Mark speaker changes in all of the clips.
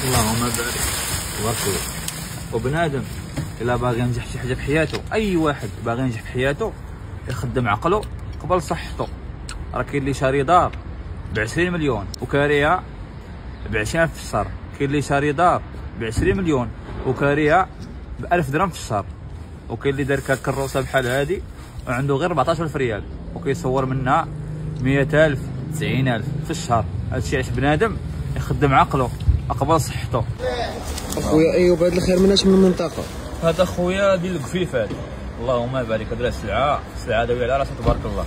Speaker 1: اللهم بارك. تبارك الله. وبنادم الا باغي ينجح شي حاجه في حياته، اي واحد باغي ينجح في حياته يخدم عقله قبل صحته. راه كاين اللي شاري دار ب20 مليون وكاريها ب20,000 في الشهر، كاين اللي شاري دار ب20 مليون وكاريها ب1000 درهم في الشهر، وكاين اللي دار كروسه بحال هادي وعنده غير 14,000 ريال وكيصور منها 100,000 90,000 في الشهر. هادشي علاش بنادم يخدم عقله قبل صحته.
Speaker 2: اخويا ايوب، هذا الخير مناش من المنطقه؟
Speaker 1: هذا خويا ديال الكفيفات. اللهم بارك. هذا سلعه داويه على راسها تبارك الله.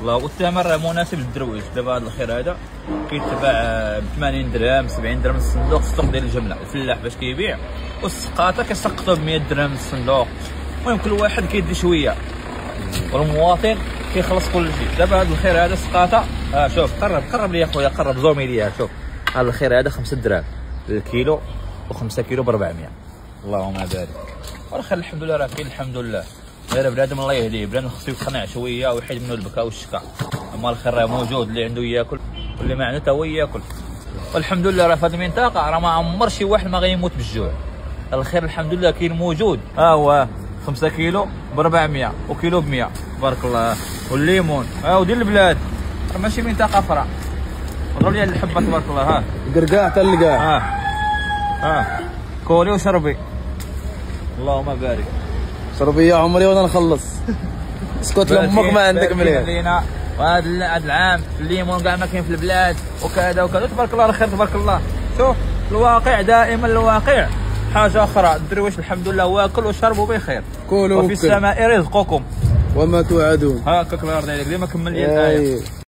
Speaker 1: الله، والثمن راه مناسب للدرويش. دابا هذا الخير هذا كيتباع ب 80 درهم 70 درهم الصندوق، السوق ديال الجمله. الفلاح باش كيبيع والسقاطه كيسقطوا ب 100 درهم الصندوق. المهم كل واحد كيدي شويه والمواطن كيخلص كل شيء. دابا هذا الخير هذا سقاطه، شوف قرب لي اخويا، قرب زومي ليا. شوف هذا الخير هذا 5 دراهم للكيلو و5 كيلو ب 400. اللهم بارك. والخير الحمد لله راه كاين الحمد لله. غير بنادم الله يهديه، بنادم خصو يقنع شويه ويحيد منه البكاء والشكا. اما الخير راه موجود، اللي عنده ياكل واللي ما عنده تا هو ياكل. والحمد لله راه في هذه المنطقه راه ما عمر شي واحد ما غيموت بالجوع. الخير الحمد لله كاين موجود. هو 5 كيلو ب 400 وكيلو ب 100 تبارك الله. والليمون وديال البلاد راه ماشي منطقه اخرى. ضرب لي الحبه تبارك الله.
Speaker 2: قرقاع حتى القاع.
Speaker 1: كولي وشربي. اللهم بارك.
Speaker 2: شربي يا عمري وانا نخلص. اسكت لامك ما عندك مليح.
Speaker 1: وهذا العام الليمون كاع ما كاين في البلاد وكذا وكذا تبارك الله. الخير تبارك الله. شوف الواقع دائما الواقع حاجه اخرى. الدرويش الحمد لله واكل وشرب وبخير.
Speaker 2: كلوا
Speaker 1: وفي السماء رزقكم
Speaker 2: وما توعدون.
Speaker 1: هاكاك الله يرضي عليك. ديما كمل لي الايه.